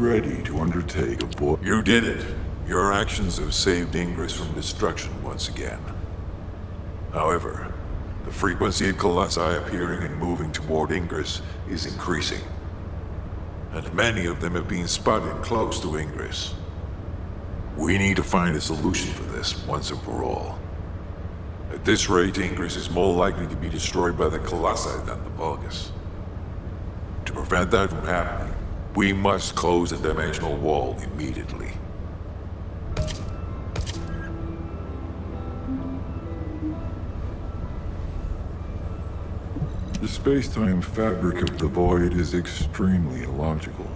ready to undertake a voyage? You did it. Your actions have saved Ingress from destruction once again. However, the frequency of colossi appearing and moving toward Ingress is increasing. And many of them have been spotted close to Ingress. We need to find a solution for this once and for all. At this rate, Ingress is more likely to be destroyed by the colossi than the Vulgus. To prevent that from happening, we must close the dimensional wall immediately. The space-time fabric of the void is extremely illogical.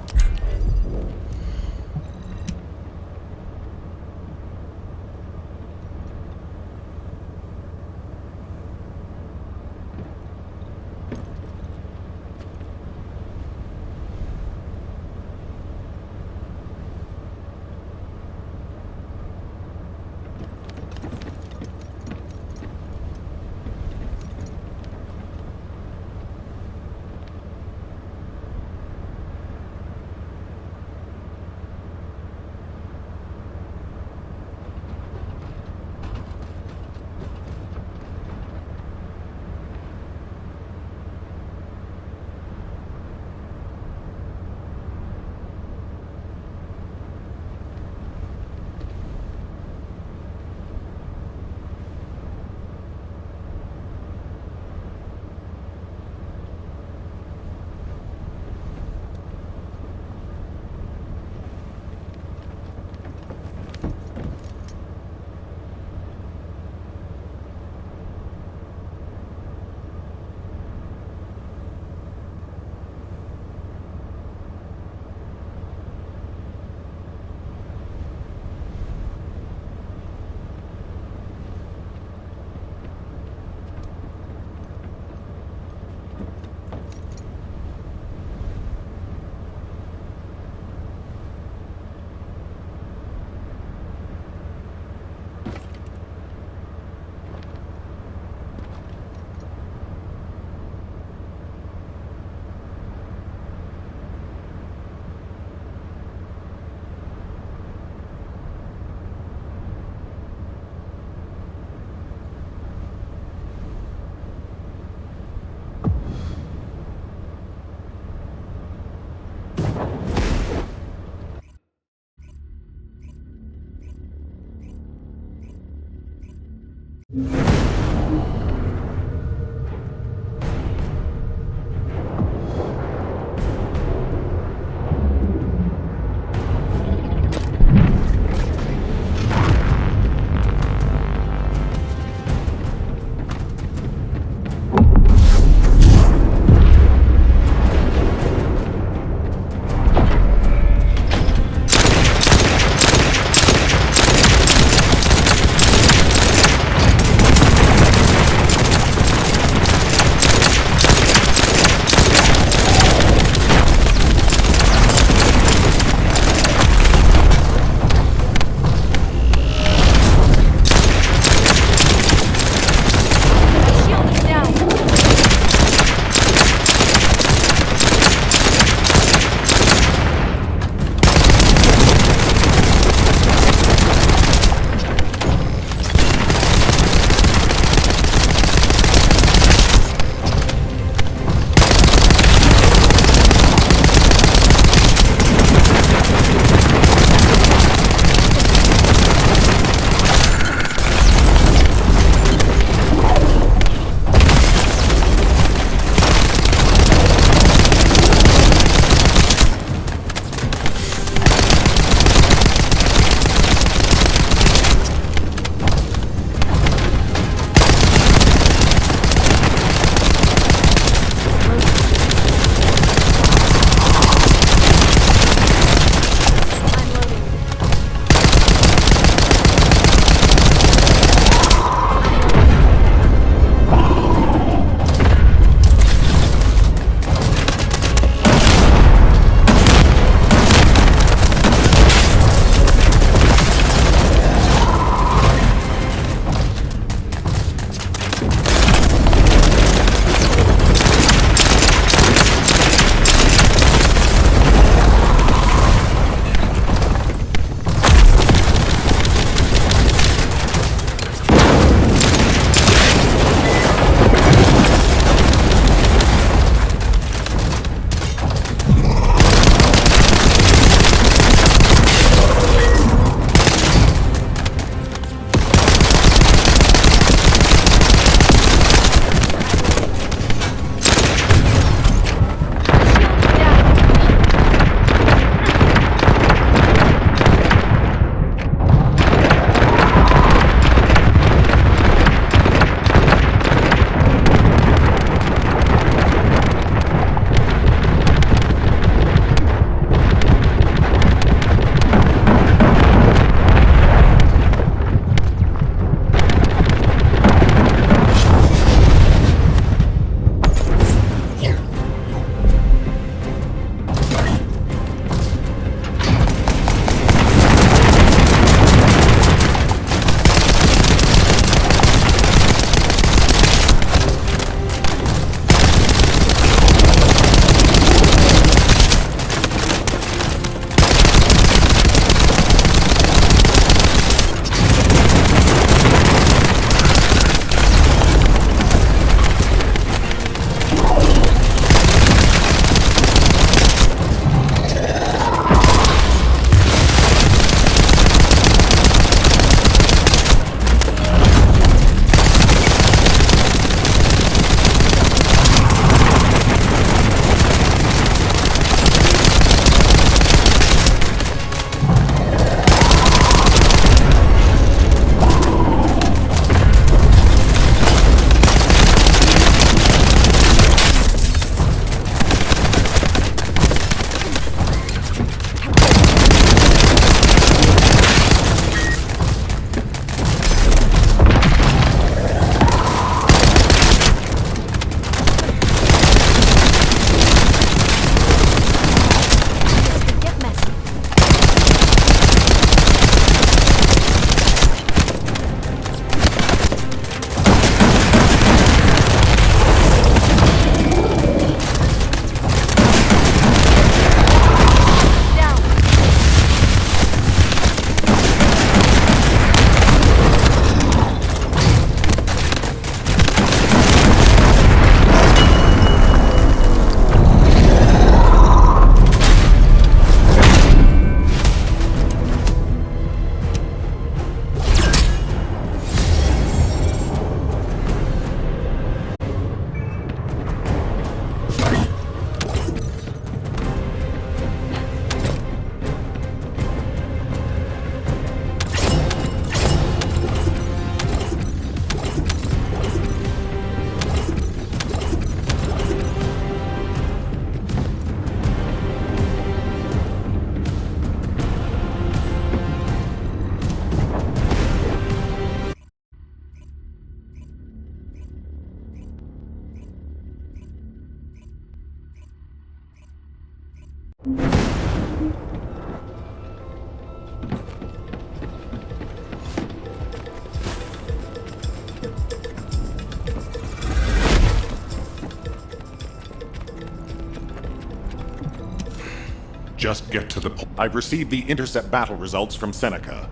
Just get to the point. I've received the Intercept battle results from Seneca.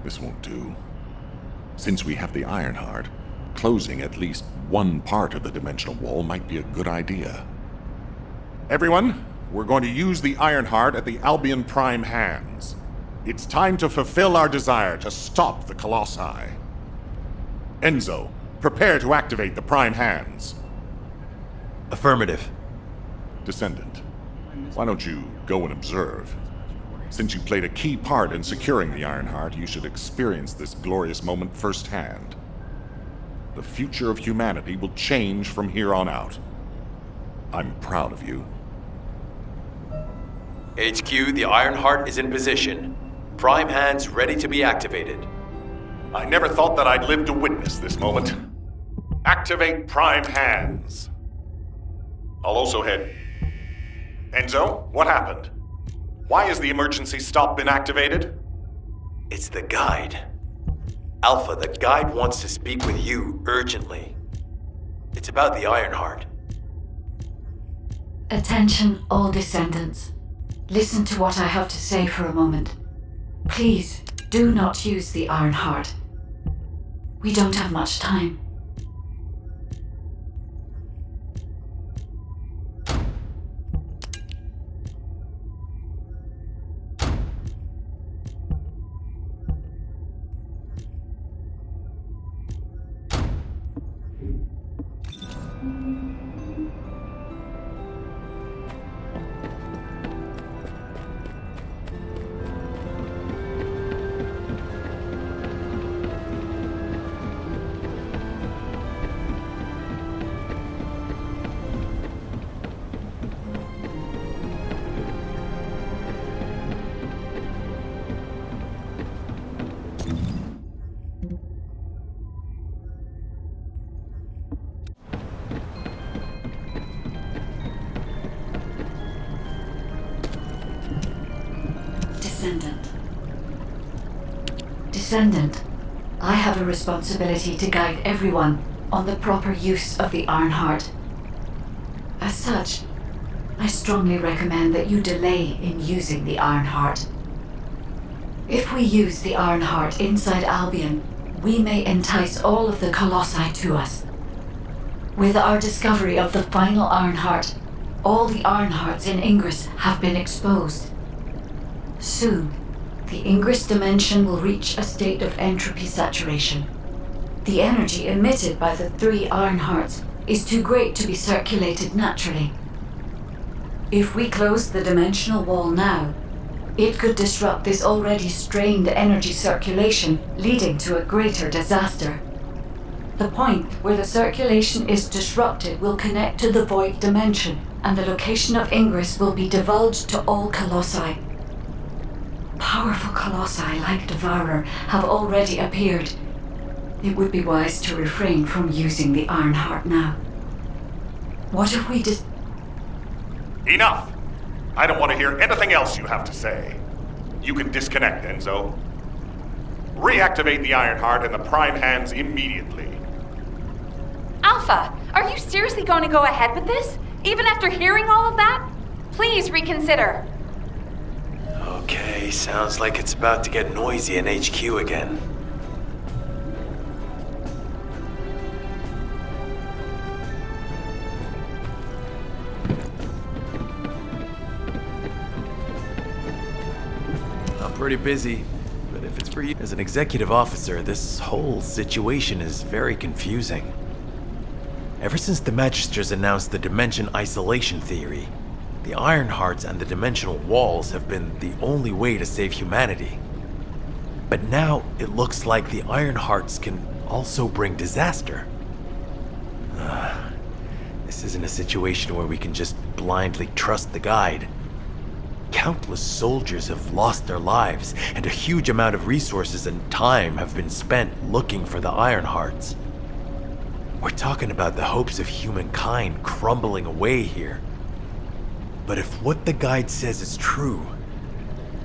This won't do. Since we have the Ironheart, closing at least one part of the dimensional wall might be a good idea. Everyone, we're going to use the Ironheart at the Albion Prime hands. It's time to fulfill our desire to stop the Colossi. Enzo, prepare to activate the Prime hands. Affirmative. Descendant, why don't you go and observe? Since you played a key part in securing the Ironheart, you should experience this glorious moment firsthand. The future of humanity will change from here on out. I'm proud of you. HQ, the Ironheart is in position. Prime hands ready to be activated. I never thought that I'd live to witness this moment. Activate Prime hands. I'll also head... Enzo, what happened? Why has the emergency stop been activated? It's the guide. Alpha, the guide wants to speak with you urgently. It's about the Ironheart. Attention, all descendants. Listen to what I have to say for a moment. Please, do not use the Ironheart. We don't have much time. Descendant, I have a responsibility to guide everyone on the proper use of the Ironheart. As such, I strongly recommend that you delay in using the Ironheart. If we use the Ironheart inside Albion, we may entice all of the Colossi to us. With our discovery of the final Ironheart, all the Ironhearts in Ingress have been exposed. Soon, the Ingress dimension will reach a state of entropy saturation. The energy emitted by the 3 Ironhearts is too great to be circulated naturally. If we close the dimensional wall now, it could disrupt this already strained energy circulation, leading to a greater disaster. The point where the circulation is disrupted will connect to the void dimension, and the location of Ingress will be divulged to all Colossi. Powerful Colossi like Devourer have already appeared. It would be wise to refrain from using the Ironheart now. What if we just... Enough! I don't want to hear anything else you have to say. You can disconnect, Enzo. Reactivate the Ironheart and the Prime hands immediately. Alpha, are you seriously going to go ahead with this? Even after hearing all of that? Please reconsider. Okay, sounds like it's about to get noisy in HQ again. I'm pretty busy, but if it's for you as an executive officer, this whole situation is very confusing. Ever since the Magisters announced the dimension isolation theory, the Ironhearts and the dimensional walls have been the only way to save humanity. But now it looks like the Ironhearts can also bring disaster. This isn't a situation where we can just blindly trust the guide. Countless soldiers have lost their lives, and a huge amount of resources and time have been spent looking for the Ironhearts. We're talking about the hopes of humankind crumbling away here. But if what the guide says is true,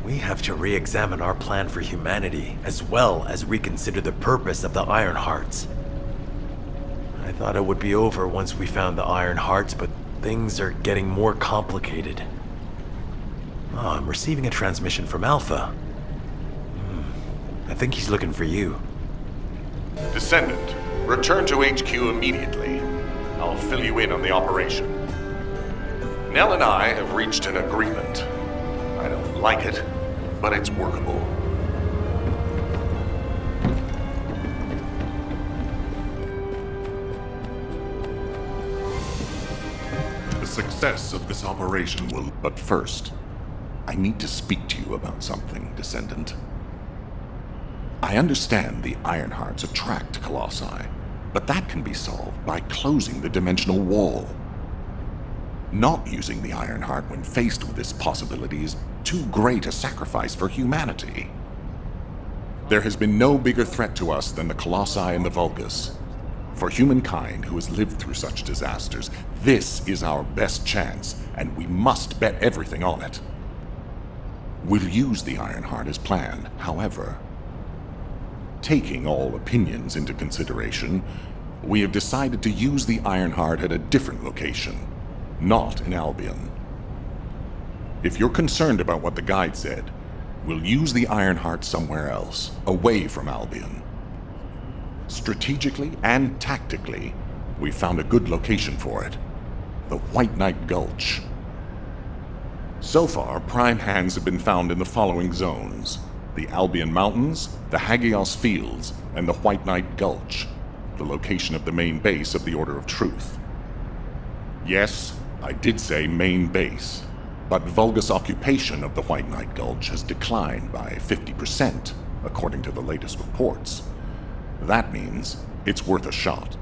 we have to re-examine our plan for humanity, as well as reconsider the purpose of the Iron Hearts. I thought it would be over once we found the Iron Hearts, but things are getting more complicated. Oh, I'm receiving a transmission from Alpha. I think he's looking for you. Descendant, return to HQ immediately. I'll fill you in on the operation. Nell and I have reached an agreement. I don't like it, but it's workable. The success of this operation will... But first, I need to speak to you about something, Descendant. I understand the Ironhearts attract Colossi, but that can be solved by closing the dimensional wall. Not using the Ironheart when faced with this possibility is too great a sacrifice for humanity. There has been no bigger threat to us than the Colossi and the Vulgus. For humankind who has lived through such disasters, this is our best chance, and we must bet everything on it. We'll use the Ironheart as planned, however. Taking all opinions into consideration, we have decided to use the Ironheart at a different location, not in Albion. If you're concerned about what the guide said, we'll use the Ironheart somewhere else, away from Albion. Strategically and tactically, we found a good location for it, the White Knight Gulch. So far, prime hands have been found in the following zones: the Albion Mountains, the Hagios Fields, and the White Knight Gulch, the location of the main base of the Order of Truth. Yes, I did say main base, but Vulgus occupation of the White Knight Gulch has declined by 50%, according to the latest reports. That means it's worth a shot.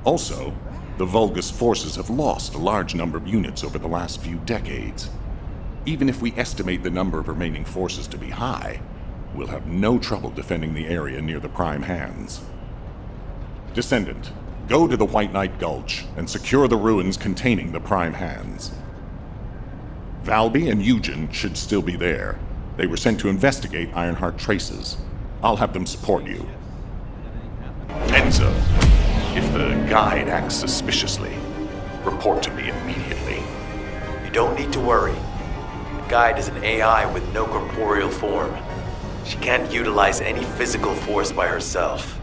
Also, the Vulgus forces have lost a large number of units over the last few decades. Even if we estimate the number of remaining forces to be high, we'll have no trouble defending the area near the prime hands. Descendant, go to the White Knight Gulch and secure the ruins containing the prime hands. Valby and Eugen should still be there. They were sent to investigate Ironheart traces. I'll have them support you. Enzo, if the guide acts suspiciously, report to me immediately. You don't need to worry. The guide is an AI with no corporeal form. She can't utilize any physical force by herself.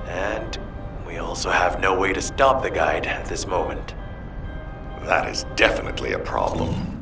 And we also have no way to stop the guide at this moment. That is definitely a problem.